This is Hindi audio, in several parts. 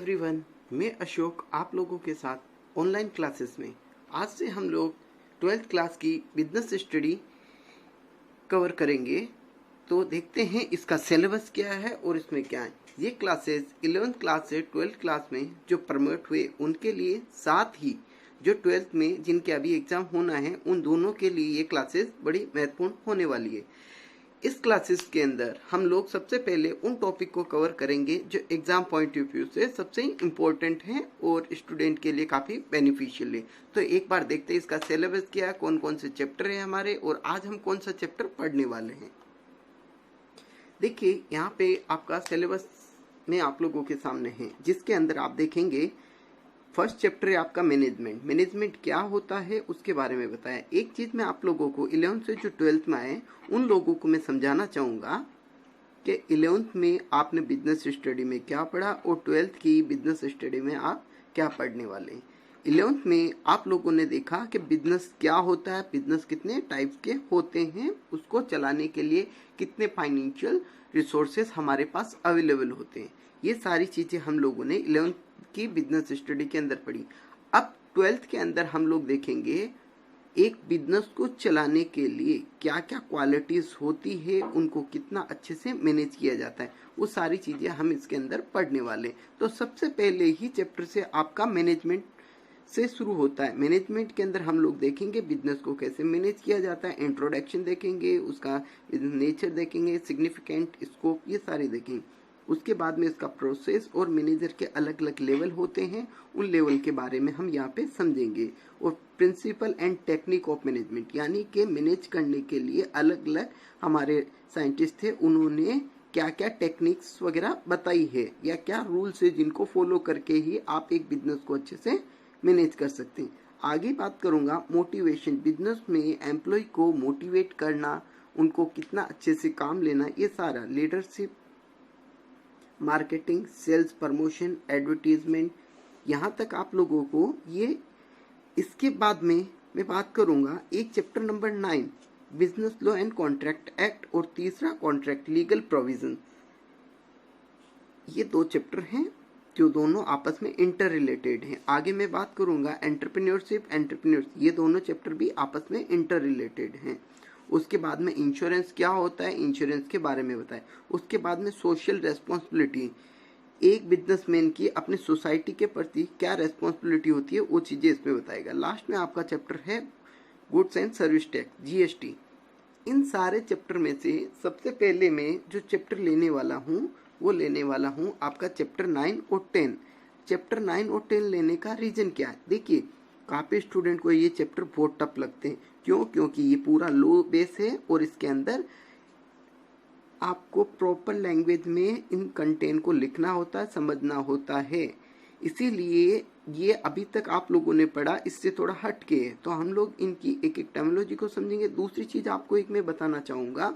एवरीवन, मैं अशोक आप लोगों के साथ ऑनलाइन क्लासेस में आज से हम लोग 12th क्लास की बिजनेस स्टडी कवर करेंगे। तो देखते हैं इसका सिलेबस क्या है और इसमें क्या है। ये क्लासेस 11th क्लास से 12th क्लास में जो प्रमोट हुए उनके लिए, साथ ही जो 12th में जिनके अभी एग्जाम होना है उन दोनों के लिए ये क्लासेस बड़ी महत्वपूर्ण होने वाली है। इस क्लासेस के अंदर हम लोग सबसे पहले उन टॉपिक को कवर करेंगे जो एग्जाम पॉइंट ऑफ व्यू से सबसे इम्पोर्टेंट हैं और स्टूडेंट के लिए काफ़ी बेनिफिशियल है। तो एक बार देखते हैं इसका सिलेबस क्या है, कौन कौन से चैप्टर हैं हमारे और आज हम कौन सा चैप्टर पढ़ने वाले हैं। देखिए यहाँ पे आपका सिलेबस में आप लोगों के सामने है, जिसके अंदर आप देखेंगे फर्स्ट चैप्टर है आपका मैनेजमेंट। मैनेजमेंट क्या होता है उसके बारे में बताया। एक चीज मैं आप लोगों को 11th से जो 12th में आए उन लोगों को मैं समझाना चाहूंगा कि 11th में आपने बिजनेस स्टडी में क्या पढ़ा और 12th की बिजनेस स्टडी में आप क्या पढ़ने वाले हैं। 11th में आप लोगों ने देखा कि बिजनेस क्या होता है, बिजनेस कितने टाइप्स के होते हैं, उसको चलाने के लिए कितने फाइनेंशियल रिसोर्सेस हमारे पास अवेलेबल होते हैं। ये सारी चीजें हम लोगों ने 11th की बिजनेस स्टडी के अंदर पढ़ी। अब 12th के अंदर हम लोग देखेंगे एक बिजनेस को चलाने के लिए क्या क्या क्वालिटीज होती है, उनको कितना अच्छे से मैनेज किया जाता है, वो सारी चीजें हम इसके अंदर पढ़ने वाले। तो सबसे पहले ही चैप्टर से आपका मैनेजमेंट से शुरू होता है। मैनेजमेंट के अंदर हम लोग देखेंगे बिजनेस को कैसे मैनेज किया जाता है, इंट्रोडक्शन देखेंगे, उसका नेचर देखेंगे, सिग्निफिकेंट, स्कोप, ये सारे देखेंगे। उसके बाद में इसका प्रोसेस और मैनेजर के अलग अलग लेवल होते हैं, उन लेवल के बारे में हम यहाँ पे समझेंगे। और principle and technique of management, यानी कि मैनेज करने के लिए अलग अलग हमारे साइंटिस्ट थे, उन्होंने क्या क्या टेक्निक्स वगैरह बताई है या क्या रूल्स है जिनको फॉलो करके ही आप एक बिजनेस को अच्छे से मैनेज कर सकते हैं। आगे बात करूंगा मोटिवेशन, बिजनेस में एम्प्लॉय को मोटिवेट करना, उनको कितना अच्छे से काम लेना, ये सारा leadership, marketing, sales, promotion, advertisement, यहाँ तक आप लोगों को ये। इसके बाद में मैं बात करूंगा एक chapter number 9 business law and contract act और तीसरा कॉन्ट्रैक्ट लीगल प्रोविजन। ये दो चैप्टर हैं जो दोनों आपस में इंटर रिलेटेड हैं। आगे मैं बात करूंगा एंटरप्रेन्योरशिप, एंटरप्रेन्योर्स, ये दोनों चैप्टर भी आपस में इंटर रिलेटेड हैं। उसके बाद में इंश्योरेंस क्या होता है, इंश्योरेंस के बारे में बताएं। उसके बाद में सोशल रेस्पॉन्सिबिलिटी, एक बिजनेसमैन की अपने सोसाइटी के प्रति क्या रेस्पॉन्सिबिलिटी होती है, वो चीजें इसमें बताएगा। लास्ट में आपका चैप्टर है goods and service tax, GST. इन सारे चैप्टर में से सबसे पहले मैं जो चैप्टर लेने वाला हूँ वो लेने वाला हूँ आपका चैप्टर 9 और 10। चैप्टर 9 और 10 लेने का रीजन क्या है, देखिए काफी स्टूडेंट को ये चैप्टर बहुत टफ लगते हैं। क्यों? क्योंकि ये पूरा लो बेस है और इसके अंदर आपको प्रॉपर लैंग्वेज में इन कंटेंट को लिखना होता है, समझना होता है। इसीलिए ये अभी तक आप लोगों ने पढ़ा इससे थोड़ा हट के है, तो हम लोग इनकी एक एक टर्मिनोलॉजी को समझेंगे। दूसरी चीज आपको एक मैं बताना चाहूंगा,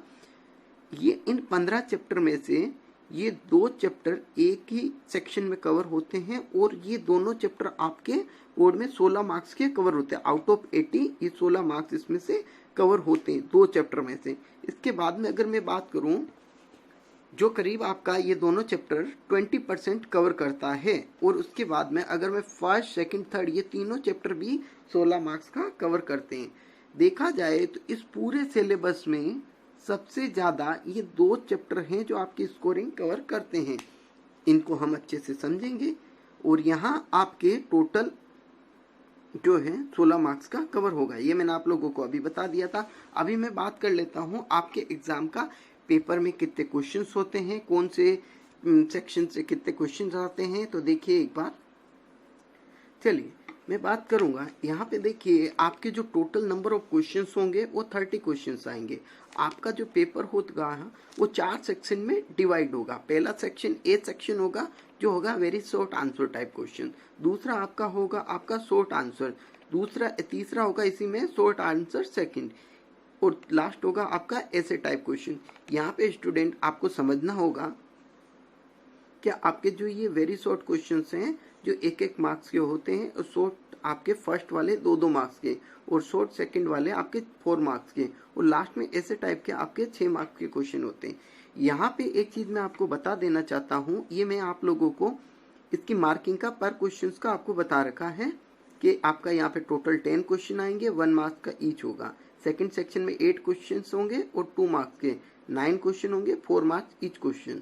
ये इन 15 चैप्टर में से ये 2 चैप्टर एक ही सेक्शन में कवर होते हैं और ये दोनों चैप्टर आपके बोर्ड में 16 मार्क्स के कवर होते हैं। आउट ऑफ 80 ये 16 मार्क्स इसमें से कवर होते हैं 2 चैप्टर में से। इसके बाद में अगर मैं बात करूं जो करीब आपका ये दोनों चैप्टर 20% कवर करता है, और उसके बाद में अगर मैं फर्स्ट, सेकंड, थर्ड, ये तीनों चैप्टर भी 16 मार्क्स का कवर करते हैं। देखा जाए तो इस पूरे सिलेबस में सबसे ज्यादा ये 2 चैप्टर हैं जो आपकी स्कोरिंग कवर करते हैं। इनको हम अच्छे से समझेंगे और यहाँ आपके टोटल जो है 16 मार्क्स का कवर होगा। ये मैंने आप लोगों को अभी बता दिया था। अभी मैं बात कर लेता हूँ आपके एग्जाम का पेपर में कितने क्वेश्चंस होते हैं, कौन से सेक्शन से कितने क्वेश्चंस आते हैं। तो देखिए एक बार, चलिए मैं बात करूंगा। यहाँ पे देखिए आपके जो टोटल नंबर ऑफ क्वेश्चंस होंगे वो 30 क्वेश्चंस आएंगे। आपका जो पेपर होगा वो 4 सेक्शन में डिवाइड होगा। पहला सेक्शन ए सेक्शन होगा जो होगा very short answer type question. दूसरा आपका होगा आपका शॉर्ट आंसर, तीसरा होगा इसी में शॉर्ट आंसर सेकंड, और लास्ट होगा आपका ऐसे टाइप क्वेश्चन। यहाँ पे स्टूडेंट आपको समझना होगा क्या आपके जो ये वेरी शॉर्ट क्वेश्चंस हैं जो 1-1 मार्क्स के होते हैं, और शॉर्ट आपके फर्स्ट वाले 2-2 मार्क्स के, और शॉर्ट सेकंड वाले आपके 4 मार्क्स के, और लास्ट में ऐसे टाइप के आपके 6 मार्क्स के क्वेश्चन होते हैं। यहाँ पे एक चीज मैं आपको बता देना चाहता हूँ, ये मैं आप लोगों को इसकी मार्किंग का पर क्वेश्चन का आपको बता रखा है कि आपका यहाँ पे टोटल 10 क्वेश्चन आएंगे, 1 मार्क्स का ईच होगा। सेकंड सेक्शन में 8 क्वेश्चन होंगे और 2 मार्क्स के 9 क्वेश्चन होंगे, 4 मार्क्स ईच क्वेश्चन।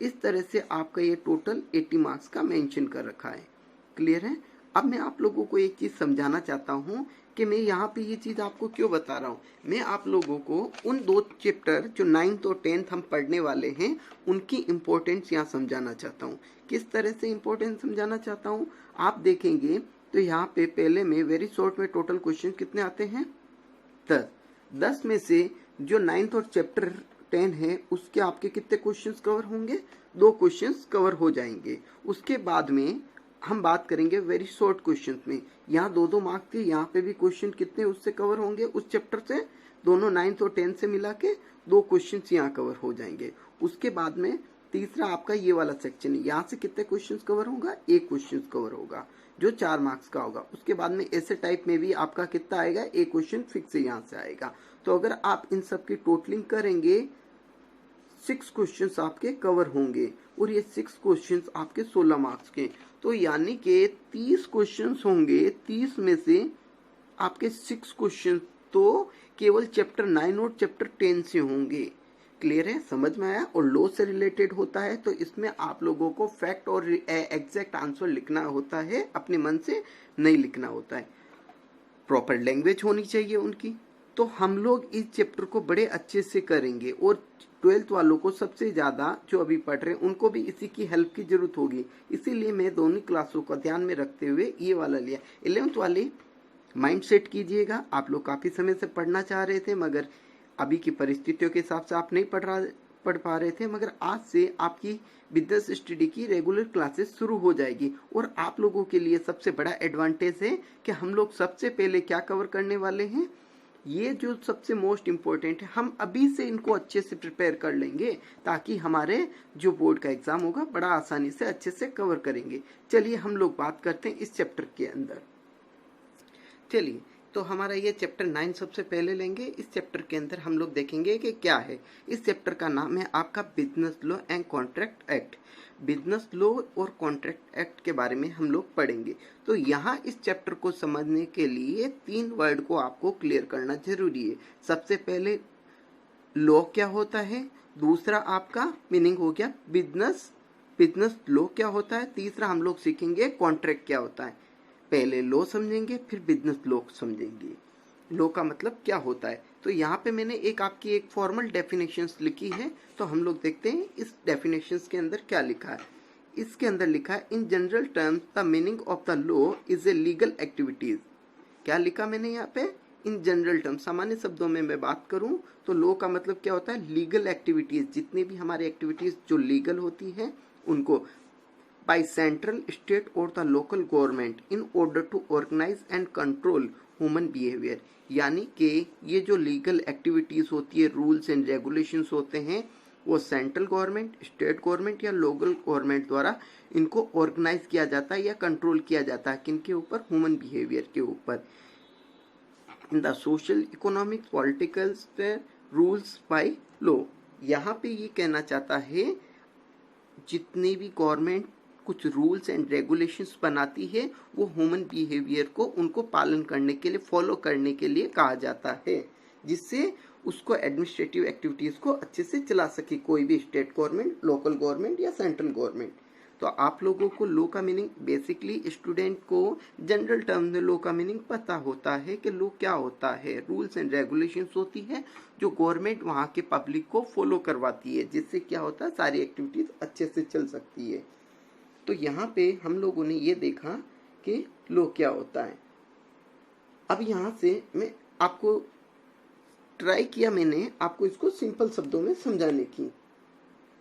इस तरह से आपका ये टोटल 80 मार्क्स का मेंशन कर रखा है। क्लियर है? अब मैं आप लोगों को एक चीज समझाना चाहता हूँ कि मैं यहाँ पे ये चीज आपको क्यों बता रहा हूँ। मैं आप लोगों को उन 2 चैप्टर जो 9th और 10th हम पढ़ने वाले हैं उनकी इम्पोर्टेंस यहाँ समझाना चाहता हूँ। किस तरह से इम्पोर्टेंस समझाना चाहता हूँ, आप देखेंगे तो यहाँ पे पहले में वेरी शॉर्ट में टोटल क्वेश्चन कितने आते हैं, 10 में से जो 9th और चैप्टर 10 है उसके आपके कितने क्वेश्चंस कवर होंगे, 2 क्वेश्चंस कवर हो जाएंगे। उसके बाद में हम बात करेंगे वेरी शॉर्ट क्वेश्चंस में, यहाँ 2-2 मार्क्स के यहाँ पे भी क्वेश्चन कितने उससे कवर होंगे, उस चैप्टर से दोनों 9th और 10th से मिला के 2 क्वेश्चंस यहाँ कवर हो जाएंगे। उसके बाद में तीसरा आपका ये वाला सेक्शन है, यहाँ से कितने क्वेश्चंस कवर होगा, 1 क्वेश्चन कवर होगा जो 4 मार्क्स का होगा। उसके बाद में ऐसे टाइप में भी आपका कितना आएगा, 1 क्वेश्चन फिक्स यहाँ से आएगा। तो अगर आप इन सब की टोटलिंग करेंगे 6 क्वेश्चंस आपके कवर होंगे और ये 6 क्वेश्चंस आपके 16 मार्क्स के। तो यानी कि 30 क्वेश्चंस होंगे, 30 में से आपके 6 क्वेश्चंस तो केवल चैप्टर 9 और चैप्टर 10 से होंगे। क्लियर है, समझ में आया? और लॉ से रिलेटेड होता है तो इसमें आप लोगों को फैक्ट और एग्जैक्ट आंसर लिखना होता है, अपने मन से नहीं लिखना होता है। प्रॉपर लैंग्वेज होनी चाहिए उनकी। तो हम लोग इस चैप्टर को बड़े अच्छे से करेंगे और 12th वालों को सबसे ज्यादा जो अभी पढ़ रहे हैं उनको भी इसी की हेल्प की जरूरत होगी। इसीलिए मैं दोनों क्लासों को ध्यान में रखते हुए ये वाला लिया। 11th वाले माइंड सेट कीजिएगा, आप लोग काफी समय से पढ़ना चाह रहे थे मगर अभी की परिस्थितियों के हिसाब से आप नहीं पढ़ पा रहे थे, मगर आज से आपकी बिजनेस स्टडी की रेगुलर क्लासेस शुरू हो जाएगी। और आप लोगों के लिए सबसे बड़ा एडवांटेज है कि हम लोग सबसे पहले क्या कवर करने वाले हैं, ये जो सबसे मोस्ट इम्पोर्टेंट है, हम अभी से इनको अच्छे से प्रिपेयर कर लेंगे ताकि हमारे जो बोर्ड का एग्जाम होगा बड़ा आसानी से अच्छे से कवर करेंगे। चलिए हम लोग बात करते हैं इस चैप्टर के अंदर। चलिए तो हमारा ये चैप्टर 9 सबसे पहले लेंगे। इस चैप्टर के अंदर हम लोग देखेंगे कि क्या है। इस चैप्टर का नाम है आपका business law and contract act. Business law और कॉन्ट्रैक्ट एक्ट के बारे में हम लोग पढ़ेंगे। तो यहाँ इस चैप्टर को समझने के लिए 3 वर्ड को आपको क्लियर करना जरूरी है। सबसे पहले लॉ क्या होता है, दूसरा आपका मीनिंग हो गया बिजनेस लॉ क्या होता है, तीसरा हम लोग सीखेंगे कॉन्ट्रैक्ट क्या होता है। पहले लॉ समझेंगे फिर बिजनेस लॉ समझेंगे, लॉ का मतलब क्या होता है। तो यहाँ पे मैंने आपकी एक फॉर्मल डेफिनेशंस लिखी है, तो हम लोग देखते हैं इस डेफिनेशंस के अंदर क्या लिखा है। इसके अंदर लिखा है in general terms the meaning of the law is a legal activities. क्या लिखा मैंने यहाँ पे, इन जनरल टर्म्स, सामान्य शब्दों में मैं बात करूं तो लॉ का मतलब क्या होता है, लीगल एक्टिविटीज, जितनी भी हमारी एक्टिविटीज जो लीगल होती है उनको by central, state or the local government in order to organize and control human behavior। यानी कि ये जो लीगल एक्टिविटीज होती है, रूल्स एंड रेगुलेशंस होते हैं, वो सेंट्रल गवर्नमेंट, स्टेट गवर्नमेंट या लोकल गवर्नमेंट द्वारा इनको ऑर्गेनाइज किया जाता है या कंट्रोल किया जाता है। किनके ऊपर, ह्यूमन बिहेवियर के ऊपर। In the social, economic, political rules by law. यहाँ पे ये कहना चाहता है जितनी भी गवर्नमेंट कुछ रूल्स एंड रेगुलेशंस बनाती है वो ह्यूमन बिहेवियर को उनको पालन करने के लिए, फॉलो करने के लिए कहा जाता है, जिससे उसको एडमिनिस्ट्रेटिव एक्टिविटीज को अच्छे से चला सके कोई भी स्टेट गवर्नमेंट, लोकल गवर्नमेंट या सेंट्रल गवर्नमेंट। तो आप लोगों को लॉ का मीनिंग, बेसिकली स्टूडेंट को जनरल टर्म में लॉ का मीनिंग पता होता है कि लॉ क्या होता है। रूल्स एंड रेगुलेशंस होती है जो गवर्नमेंट वहाँ के पब्लिक को फॉलो करवाती है, जिससे क्या होता है, सारी एक्टिविटीज अच्छे से चल सकती है। तो यहाँ पे हम लोगों ने ये देखा कि लॉ क्या होता है। अब यहाँ से मैं आपको ट्राई किया, मैंने आपको इसको सिंपल शब्दों में समझाने की।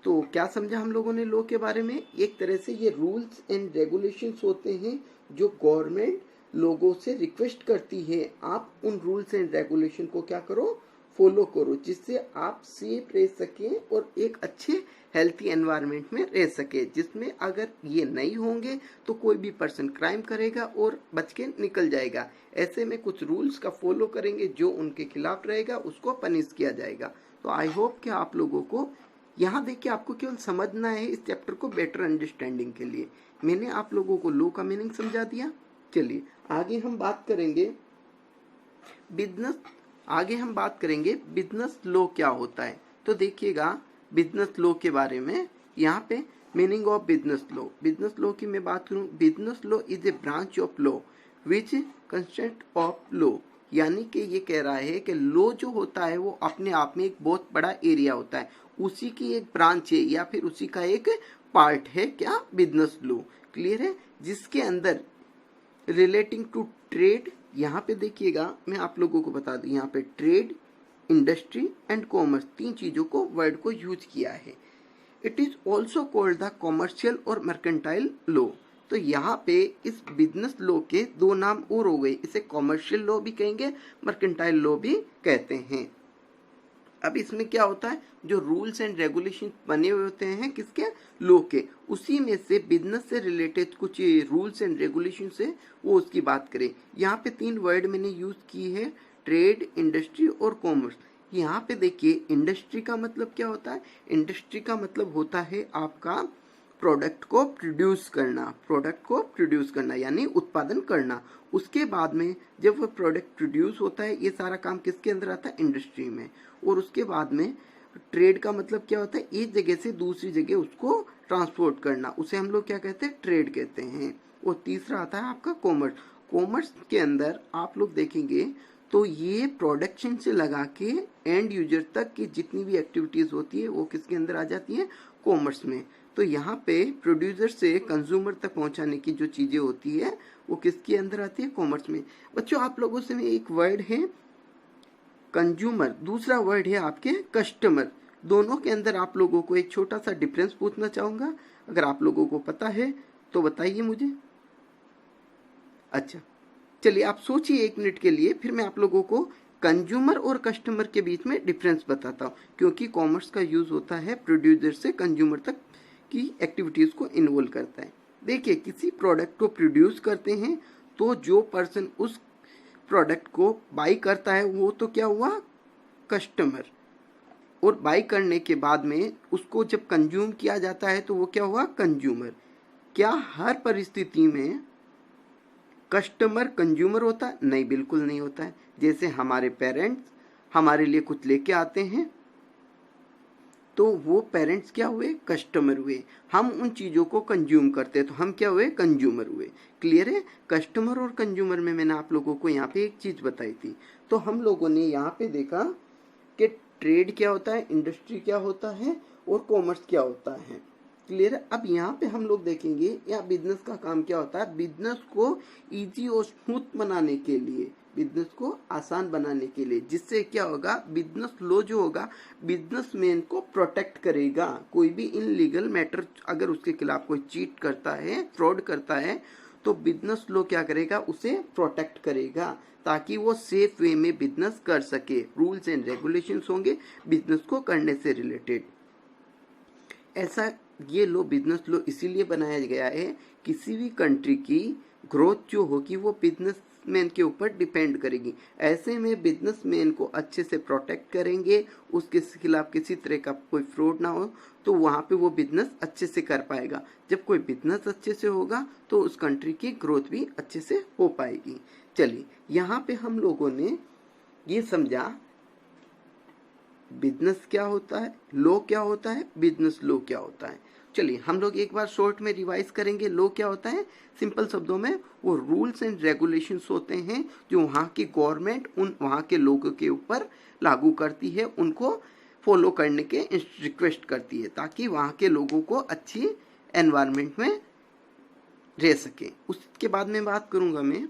तो क्या समझा हम लोगों ने लॉ के बारे में, एक तरह से ये रूल्स एंड रेगुलेशंस होते हैं जो गवर्नमेंट लोगों से रिक्वेस्ट करती है, आप उन रूल्स एंड रेगुलेशन को क्या करो, फॉलो करो, जिससे आप सेफ रह सकें और एक अच्छे हेल्थी एनवायरनमेंट में रह सके, जिसमें अगर ये नहीं होंगे तो कोई भी पर्सन क्राइम करेगा और बच के निकल जाएगा। ऐसे में कुछ रूल्स का फॉलो करेंगे, जो उनके खिलाफ रहेगा उसको पनिश किया जाएगा। तो आई होप कि आप लोगों को यहाँ देखिए आपको केवल समझना है इस चैप्टर को बेटर अंडरस्टैंडिंग के लिए। मैंने आप लोगों को लो का मीनिंग समझा दिया। चलिए आगे हम बात करेंगे बिजनेस लॉ क्या होता है। तो देखिएगा बिजनेस लॉ के बारे में यहाँ पे मीनिंग ऑफ बिजनेस लॉ की मैं बात करूँ, business law is A branch of law which construct of law, यानी कि ये कह रहा है कि लॉ जो होता है वो अपने आप में एक बहुत बड़ा एरिया होता है, उसी की एक ब्रांच है या फिर उसी का एक पार्ट है क्या, बिजनेस लॉ। क्लियर है, जिसके अंदर रिलेटिंग टू ट्रेड, यहाँ पे देखिएगा मैं आप लोगों को बता दूं, यहाँ पे ट्रेड, इंडस्ट्री एंड कॉमर्स तीन चीजों को वर्ड को यूज किया है। It is also called the commercial और मर्केंटाइल लॉ। तो यहाँ पे इस बिजनेस लॉ के दो नाम और हो गए, इसे कॉमर्शियल लॉ भी कहेंगे, मर्केंटाइल लॉ भी कहते हैं। अब इसमें क्या होता है, जो रूल्स एंड रेगुलेशन बने हुए होते हैं किसके, लॉ के, उसी में से बिजनेस से रिलेटेड कुछ रूल्स एंड रेगुलेशन से वो उसकी बात करें। यहाँ पे तीन वर्ड मैंने यूज की है, ट्रेड, इंडस्ट्री और कॉमर्स। यहाँ पे देखिए इंडस्ट्री का मतलब क्या होता है, इंडस्ट्री का मतलब होता है आपका प्रोडक्ट को प्रोड्यूस करना यानी उत्पादन करना। उसके बाद में जब वह प्रोडक्ट प्रोड्यूस होता है, ये सारा काम किसके अंदर आता है, इंडस्ट्री में। और उसके बाद में ट्रेड का मतलब क्या होता है, एक जगह से दूसरी जगह उसको ट्रांसपोर्ट करना, उसे हम लोग क्या कहते हैं, ट्रेड कहते हैं। और तीसरा आता है आपका कॉमर्स के अंदर आप लोग देखेंगे तो ये प्रोडक्शन से लगा के एंड यूजर तक की जितनी भी एक्टिविटीज होती है वो किसके अंदर आ जाती है, कॉमर्स में। तो यहाँ पे प्रोड्यूसर से कंज्यूमर तक पहुंचाने की जो चीजें होती है वो किसके अंदर आती है, कॉमर्स में। बच्चों आप लोगों से एक वर्ड है कंज्यूमर, दूसरा वर्ड है आपके कस्टमर, दोनों के अंदर आप लोगों को एक छोटा सा डिफरेंस पूछना चाहूंगा, अगर आप लोगों को पता है तो बताइए मुझे। अच्छा चलिए आप सोचिए एक मिनट के लिए, फिर मैं आप लोगों को कंज्यूमर और कस्टमर के बीच में डिफरेंस बताता हूँ, क्योंकि कॉमर्स का यूज होता है प्रोड्यूसर से कंज्यूमर तक की एक्टिविटीज को इन्वॉल्व करता है। देखिए किसी प्रोडक्ट को प्रोड्यूस करते हैं तो जो पर्सन उस प्रोडक्ट को बाई करता है वो तो क्या हुआ, कस्टमर। और बाई करने के बाद में उसको जब कंज्यूम किया जाता है तो वो क्या हुआ, कंज्यूमर। क्या हर परिस्थिति में कस्टमर कंज्यूमर होता है, नहीं, बिल्कुल नहीं होता है। जैसे हमारे पेरेंट्स हमारे लिए कुछ लेके आते हैं तो वो पेरेंट्स क्या हुए, कस्टमर हुए। हम उन चीजों को कंज्यूम करते हैं तो हम क्या हुए, कंज्यूमर हुए। क्लियर है, कस्टमर और कंज्यूमर में मैंने आप लोगों को यहाँ पे एक चीज बताई थी। तो हम लोगों ने यहाँ पे देखा कि ट्रेड क्या होता है, इंडस्ट्री क्या होता है और कॉमर्स क्या होता है। क्लियर है, अब यहाँ पे हम लोग देखेंगे या बिजनेस का काम क्या होता है, बिजनेस को इजी और स्मूथ बनाने के लिए, बिजनेस को आसान बनाने के लिए, जिससे क्या होगा, बिजनेस लॉ जो होगा बिजनेसमैन को प्रोटेक्ट करेगा। कोई भी इनलीगल मैटर अगर उसके खिलाफ कोई चीट करता है, फ्रॉड करता है, तो बिजनेस लॉ क्या करेगा, उसे प्रोटेक्ट करेगा ताकि वो सेफ वे में बिजनेस कर सके। रूल्स एंड रेगुलेशंस होंगे बिजनेस को करने से रिलेटेड। ऐसा ये लो बिजनेस लो इसीलिए बनाया गया है, किसी भी कंट्री की ग्रोथ जो होगी वो बिजनेसमैन के ऊपर डिपेंड करेगी। ऐसे में बिजनेसमैन को अच्छे से प्रोटेक्ट करेंगे, उसके खिलाफ किसी तरह का कोई फ्रॉड ना हो, तो वहाँ पे वो बिजनेस अच्छे से कर पाएगा। जब कोई बिजनेस अच्छे से होगा तो उस कंट्री की ग्रोथ भी अच्छे से हो पाएगी। चलिए यहाँ पे हम लोगों ने ये समझा बिजनेस क्या होता है, लॉ क्या होता है, बिजनेस लॉ क्या होता है। चलिए हम लोग एक बार शॉर्ट में रिवाइज करेंगे। लॉ क्या होता है, सिंपल शब्दों में वो रूल्स एंड रेगुलेशंस होते हैं जो वहाँ की गवर्नमेंट उन वहाँ के लोगों के ऊपर लागू करती है, उनको फॉलो करने के रिक्वेस्ट करती है ताकि वहाँ के लोगों को अच्छी एनवायरनमेंट में रह सके। उसके बाद में बात करूँगा मैं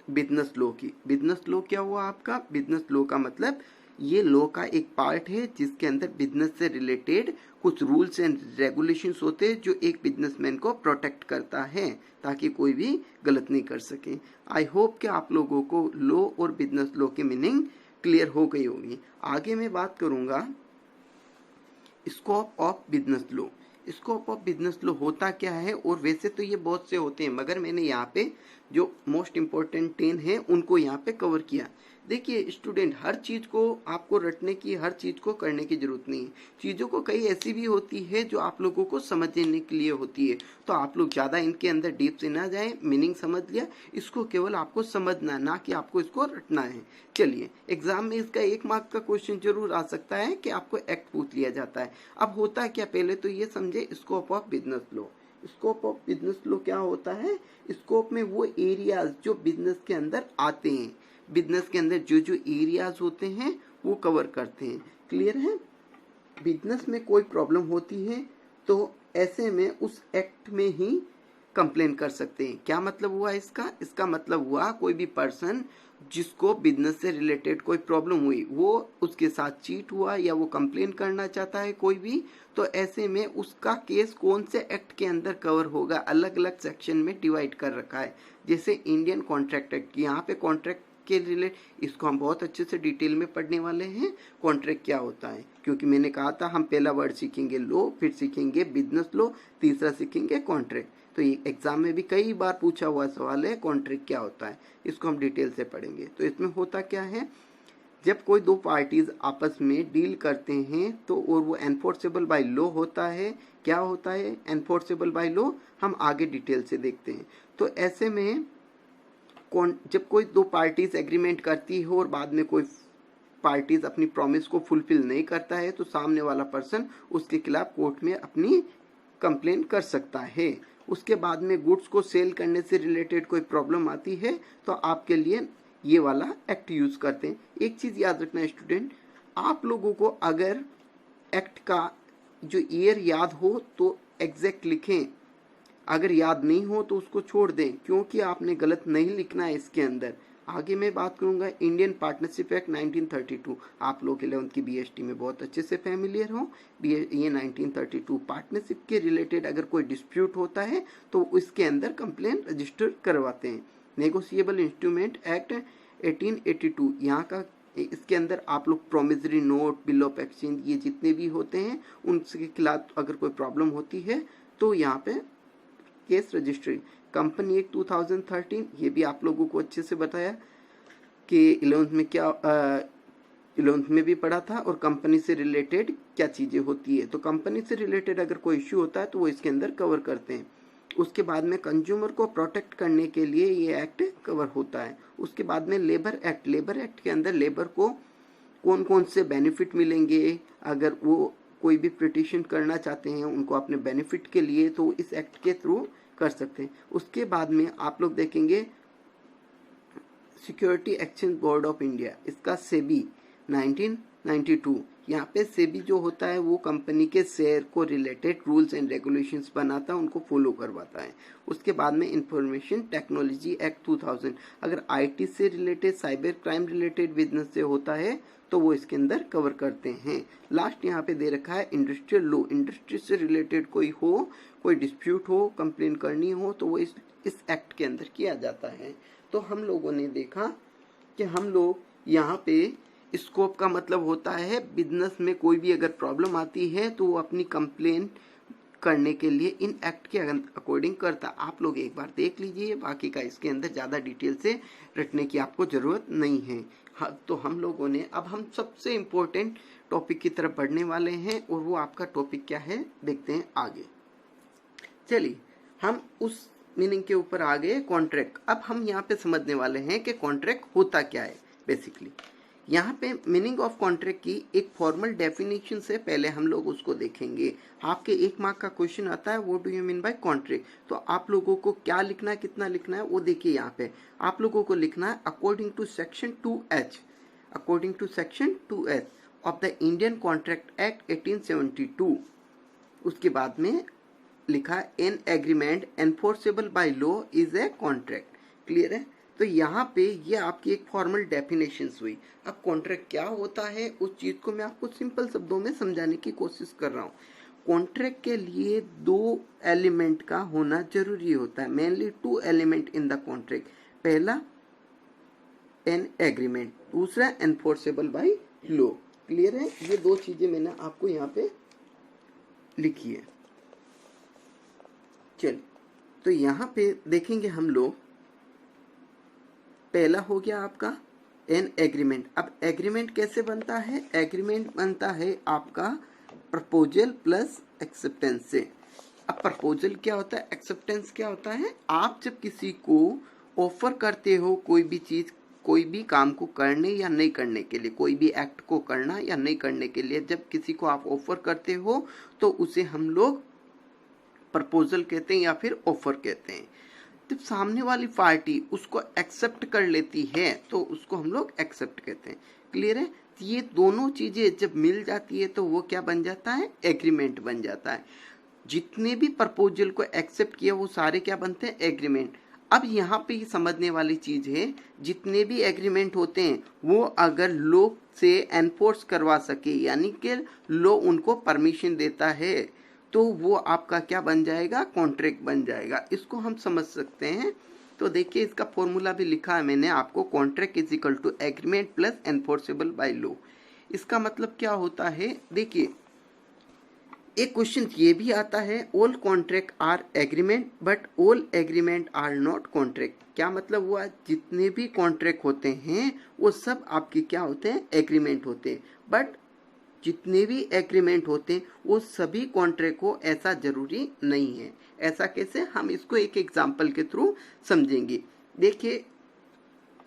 बिजनेस लॉ की। बिजनेस लॉ क्या हुआ आपका, बिजनेस लॉ का मतलब ये लॉ का एक पार्ट है जिसके अंदर बिजनेस से रिलेटेड कुछ रूल्स एंड रेगुलेशंस होते हैं जो एक बिजनेसमैन को प्रोटेक्ट करता है ताकि कोई भी गलत नहीं कर सके। आई होप कि आप लोगों को लॉ और बिजनेस लॉ की मीनिंग क्लियर हो गई होगी। आगे मैं बात करूंगा scope of business law. Scope of business law होता क्या है, और वैसे तो ये बहुत से होते हैं मगर मैंने यहाँ पे जो मोस्ट इम्पोर्टेंट 10 है उनको यहाँ पे कवर किया। देखिए स्टूडेंट, हर चीज को आपको रटने की, हर चीज को करने की जरूरत नहीं है। चीजों को कई ऐसी भी होती है जो आप लोगों को समझने के लिए होती है, तो आप लोग ज्यादा इनके अंदर डीप से ना जाएं। मीनिंग समझ लिया, इसको केवल आपको समझना है, ना कि आपको इसको रटना है। चलिए, एग्जाम में इसका 1 मार्क का क्वेश्चन जरूर आ सकता है कि आपको एक्ट पूछ लिया जाता है। अब होता है क्या, पहले तो ये समझे scope of business law. Scope of business law क्या होता है? स्कोप में वो एरियाज जो बिजनेस के अंदर आते हैं, बिजनेस के अंदर जो जो एरियाज होते हैं वो कवर करते हैं। क्लियर है? बिजनेस में कोई प्रॉब्लम होती है तो ऐसे में उस एक्ट में ही कंप्लेन कर सकते हैं। क्या मतलब हुआ इसका? इसका मतलब हुआ कोई भी पर्सन जिसको बिजनेस से रिलेटेड कोई प्रॉब्लम हुई, वो उसके साथ चीट हुआ या वो कंप्लेन करना चाहता है कोई भी, तो ऐसे में उसका केस कौन से एक्ट के अंदर कवर होगा, अलग अलग सेक्शन में डिवाइड कर रखा है। जैसे इंडियन कॉन्ट्रैक्ट एक्ट, यहाँ पे कॉन्ट्रैक्ट के रिलेट, इसको हम बहुत अच्छे से डिटेल में पढ़ने वाले हैं। कॉन्ट्रैक्ट क्या होता है, क्योंकि मैंने कहा था हम पहला वर्ड सीखेंगे लॉ, फिर सीखेंगे बिजनेस लॉ, तीसरा सीखेंगे कॉन्ट्रैक्ट। तो ये एग्जाम में भी कई बार पूछा हुआ सवाल है, कॉन्ट्रैक्ट क्या होता है, इसको हम डिटेल से पढ़ेंगे। तो इसमें होता क्या है, जब कोई दो पार्टीज आपस में डील करते हैं तो और वो एनफोर्सेबल बाय लॉ होता है। क्या होता है एनफोर्सेबल बाय लॉ, हम आगे डिटेल से देखते हैं। तो ऐसे में जब कोई दो पार्टीज एग्रीमेंट करती हो और बाद में कोई पार्टीज अपनी प्रॉमिस को फुलफिल नहीं करता है, तो सामने वाला पर्सन उसके खिलाफ कोर्ट में अपनी कंप्लेन कर सकता है। उसके बाद में गुड्स को सेल करने से रिलेटेड कोई प्रॉब्लम आती है तो आपके लिए ये वाला एक्ट यूज करते हैं। एक चीज याद रखना स्टूडेंट, आप लोगों को अगर एक्ट का जो ईयर याद हो तो एग्जैक्ट लिखें, अगर याद नहीं हो तो उसको छोड़ दें, क्योंकि आपने गलत नहीं लिखना है इसके अंदर। आगे मैं बात करूंगा इंडियन पार्टनरशिप एक्ट 1932। आप लोग 11th की बीएसटी में बहुत अच्छे से फैमिलियर हो। ये 1932 पार्टनरशिप के रिलेटेड अगर कोई डिस्प्यूट होता है तो इसके अंदर कंप्लेन रजिस्टर करवाते हैं। नेगोशिएबल इंस्ट्रूमेंट एक्ट 1882, यहाँ का इसके अंदर आप लोग promissory note, bill of exchange, ये जितने भी होते हैं उनके खिलाफ अगर कोई प्रॉब्लम होती है तो यहाँ पे केस रजिस्ट्री। कंपनी एक्ट 2013, ये भी आप लोगों को अच्छे से बताया कि 11th में क्या 11th में भी पढ़ा था, और कंपनी से रिलेटेड क्या चीजें होती है। तो कंपनी से रिलेटेड अगर कोई इश्यू होता है तो वो इसके अंदर कवर करते हैं। उसके बाद में कंज्यूमर को प्रोटेक्ट करने के लिए ये एक्ट कवर होता है। उसके बाद में लेबर एक्ट, लेबर एक्ट के अंदर लेबर को कौन कौन से बेनिफिट मिलेंगे, अगर वो कोई भी पिटीशन करना चाहते हैं उनको अपने बेनिफिट के लिए, तो इस एक्ट के थ्रू कर सकते हैं। उसके बाद में आप लोग देखेंगे security exchange board of India, इसका सेबी 1992। यहाँ पे सेबी जो होता है वो कंपनी के शेयर को रिलेटेड रूल्स एंड रेगुलेशंस बनाता है, उनको फॉलो करवाता है। उसके बाद में इंफॉर्मेशन टेक्नोलॉजी एक्ट 2000, अगर आईटी से related, cyber crime related business से होता है तो वो इसके अंदर कवर करते हैं। लास्ट यहाँ पे दे रखा है इंडस्ट्रियल लॉ, इंडस्ट्री से रिलेटेड कोई हो, कोई डिस्प्यूट हो, कंप्लेन करनी हो तो वो इस एक्ट के अंदर किया जाता है। तो हम लोगों ने देखा कि हम लोग यहाँ पे स्कोप का मतलब होता है बिजनेस में कोई भी अगर प्रॉब्लम आती है तो वो अपनी कंप्लेन करने के लिए इन एक्ट के अकॉर्डिंग करता। आप लोग एक बार देख लीजिए, बाकी का इसके अंदर ज़्यादा डिटेल से रटने की आपको ज़रूरत नहीं है। हाँ, तो हम लोगों ने अब हम सबसे इम्पोर्टेंट टॉपिक की तरफ बढ़ने वाले हैं, और वो आपका टॉपिक क्या है देखते हैं आगे। चलिए, हम उस मीनिंग के ऊपर आ गए, कॉन्ट्रैक्ट। अब हम यहाँ पे समझने वाले हैं कि कॉन्ट्रैक्ट होता क्या है। बेसिकली यहाँ पे मीनिंग ऑफ कॉन्ट्रैक्ट की एक फॉर्मल डेफिनेशन से पहले हम लोग उसको देखेंगे। आपके 1 मार्क का क्वेश्चन आता है, what do you mean by contract. तो आप लोगों को क्या लिखना है, कितना लिखना है वो देखिए। यहाँ पे आप लोगों को लिखना है according to section 2H, according to section 2H of the Indian contract act 1872। उसके बाद में लिखा an agreement enforceable by law is a contract. Clear है? तो यहाँ पे ये आपकी एक फॉर्मल डेफिनेशन हुई। अब कॉन्ट्रैक्ट क्या होता है उस चीज को मैं आपको सिंपल शब्दों में समझाने की कोशिश कर रहा हूँ। कॉन्ट्रैक्ट के लिए 2 एलिमेंट का होना जरूरी होता है, mainly 2 element in the contract. पहला एन एग्रीमेंट, दूसरा एनफोर्सेबल बाय लॉ। क्लियर है? ये 2 चीजें मैंने आपको यहाँ पे लिखी है। चलिए, तो यहाँ पे देखेंगे हम लोग पहला हो गया आपका एन एग्रीमेंट। अब एग्रीमेंट कैसे बनता है? एग्रीमेंट बनता है आपका प्रपोजल प्लस एक्सेप्टेंस से। अब प्रपोजल क्या होता है, एक्सेप्टेंस क्या होता है? आप जब किसी को ऑफर करते हो कोई भी चीज, कोई भी काम को करने या नहीं करने के लिए, कोई भी एक्ट को करना या नहीं करने के लिए जब किसी को आप ऑफर करते हो तो उसे हम लोग प्रपोजल कहते हैं या फिर ऑफर कहते हैं। जब सामने वाली पार्टी उसको एक्सेप्ट कर लेती है तो उसको हम लोग एक्सेप्ट कहते हैं। क्लियर है? ये दोनों चीजें जब मिल जाती है तो वो क्या बन जाता है? एग्रीमेंट बन जाता है। जितने भी प्रपोजल को एक्सेप्ट किया वो सारे क्या बनते हैं? एग्रीमेंट। अब यहाँ पे समझने वाली चीज है, जितने भी एग्रीमेंट होते हैं वो अगर लॉ से एनफोर्स करवा सके, यानी कि लॉ उनको परमिशन देता है, तो वो आपका क्या बन जाएगा? कॉन्ट्रैक्ट बन जाएगा। इसको हम समझ सकते हैं। तो देखिए इसका फॉर्मूला भी लिखा है मैंने आपको, contract is equal to agreement plus enforceable by law. इसका मतलब क्या होता है? देखिए एक क्वेश्चन ये भी आता है, all contract are agreement but all agreement are not contract. क्या मतलब हुआ? जितने भी कॉन्ट्रैक्ट होते हैं वो सब आपके क्या होते हैं? एग्रीमेंट होते हैं। बट जितने भी एग्रीमेंट होते हैं वो सभी कॉन्ट्रैक्ट हो ऐसा जरूरी नहीं है। ऐसा कैसे? हम इसको एक एग्जांपल के थ्रू समझेंगे। देखिए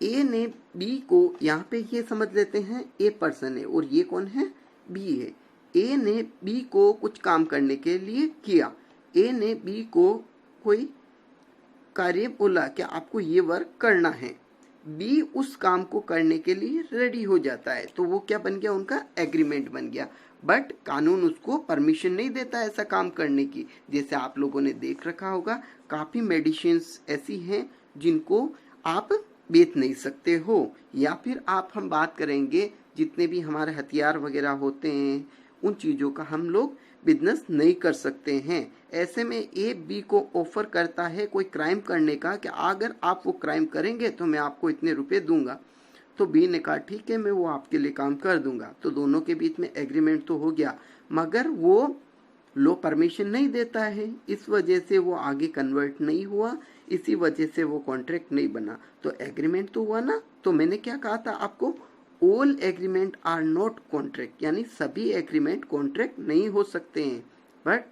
ए ने बी को, यहाँ पे ये समझ लेते हैं ए पर्सन है और ये कौन है? बी है। ए ने बी को कुछ काम करने के लिए किया। ए ने बी को कोई कार्य बोला कि आपको ये वर्क करना है। बी उस काम को करने के लिए रेडी हो जाता है, तो वो क्या बन गया? उनका एग्रीमेंट बन गया। बट कानून उसको परमिशन नहीं देता ऐसा काम करने की। जैसे आप लोगों ने देख रखा होगा, काफी मेडिसिन्स ऐसी हैं जिनको आप बेच नहीं सकते हो, या फिर हम बात करेंगे जितने भी हमारे हथियार वगैरह होते हैं उन चीजों का हम लोग बिजनेस नहीं कर सकते हैं। ऐसे में ए बी को ऑफर करता है कोई क्राइम करने का कि अगर आप वो क्राइम करेंगे तो मैं आपको इतने रुपए दूंगा। तो बी ने कहा ठीक है, मैं वो आपके लिए काम कर दूंगा। तो दोनों के बीच में एग्रीमेंट तो हो गया, मगर वो लो परमिशन नहीं देता है, इस वजह से वो आगे कन्वर्ट नहीं हुआ, इसी वजह से वो कॉन्ट्रैक्ट नहीं बना। तो एग्रीमेंट तो हुआ ना। तो मैंने क्या कहा था आपको? All agreement are not contract, यानी सभी एग्रीमेंट कॉन्ट्रैक्ट नहीं हो सकते हैं, बट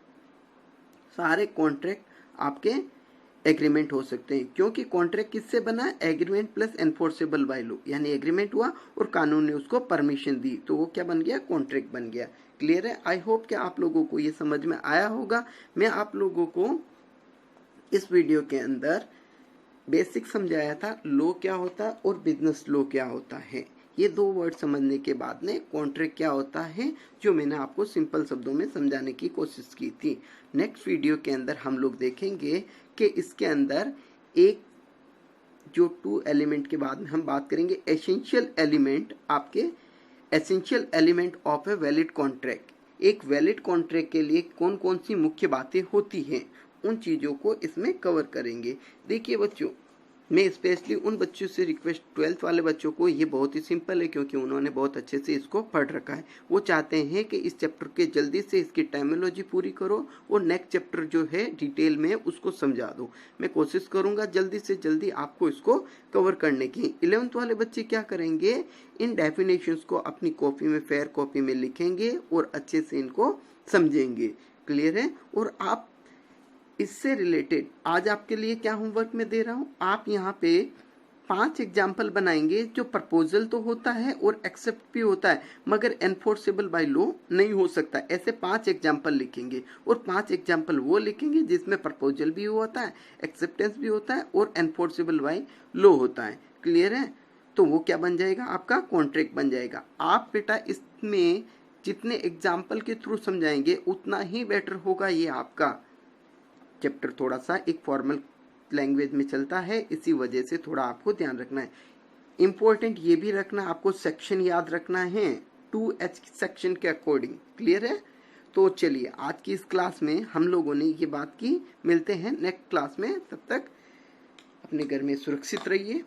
सारे कॉन्ट्रैक्ट आपके एग्रीमेंट हो सकते हैं। क्योंकि कॉन्ट्रैक्ट किससे बना? Agreement plus enforceable by law, यानी एग्रीमेंट हुआ और कानून ने उसको परमिशन दी, तो वो क्या बन गया? कॉन्ट्रैक्ट बन गया। क्लियर है? आई होप कि आप लोगों को ये समझ में आया होगा। मैं आप लोगों को इस वीडियो के अंदर बेसिक समझाया था, लॉ क्या होता है और बिजनेस लॉ क्या होता है। ये दो वर्ड समझने के बाद में कॉन्ट्रैक्ट क्या होता है, जो मैंने आपको सिंपल शब्दों में समझाने की कोशिश की थी। नेक्स्ट वीडियो के अंदर हम लोग देखेंगे कि इसके अंदर एक जो 2 एलिमेंट के बाद में हम बात करेंगे एसेंशियल एलिमेंट, आपके essential element of a valid contract. एक वैलिड कॉन्ट्रैक्ट के लिए कौन कौन सी मुख्य बातें होती हैं, उन चीज़ों को इसमें कवर करेंगे। देखिए बच्चों, मैं स्पेशली उन बच्चों से रिक्वेस्ट, 12th वाले बच्चों को, ये बहुत ही सिंपल है क्योंकि उन्होंने बहुत अच्छे से इसको पढ़ रखा है। वो चाहते हैं कि इस चैप्टर के जल्दी से इसकी टर्मिनोलॉजी पूरी करो और नेक्स्ट चैप्टर जो है डिटेल में उसको समझा दो। मैं कोशिश करूंगा जल्दी से जल्दी आपको इसको कवर करने की। 11th वाले बच्चे क्या करेंगे? इन डेफिनेशंस को अपनी कॉपी में, फेयर कॉपी में लिखेंगे और अच्छे से इनको समझेंगे। क्लियर है? और आप इससे रिलेटेड आज आपके लिए क्या होमवर्क में दे रहा हूं, आप यहाँ पे 5 एग्जाम्पल बनाएंगे जो प्रपोजल तो होता है और एक्सेप्ट भी होता है, मगर एनफोर्सेबल बाय लॉ नहीं हो सकता। ऐसे 5 एग्जाम्पल लिखेंगे और 5 एग्जाम्पल वो लिखेंगे जिसमें प्रपोजल भी होता है, एक्सेप्टेंस भी होता है और एनफोर्सेबल बाय लॉ होता है। क्लियर है? तो वो क्या बन जाएगा? आपका कॉन्ट्रैक्ट बन जाएगा। आप बेटा इसमें जितने एग्जाम्पल के थ्रू समझाएंगे उतना ही बेटर होगा। ये आपका चैप्टर थोड़ा सा एक फॉर्मल लैंग्वेज में चलता है, इसी वजह से थोड़ा आपको ध्यान रखना है। इंपॉर्टेंट ये भी रखना, आपको सेक्शन याद रखना है 2H सेक्शन के अकॉर्डिंग। क्लियर है? तो चलिए आज की इस क्लास में हम लोगों ने ये बात की। मिलते हैं नेक्स्ट क्लास में, तब तक अपने घर में सुरक्षित रहिए।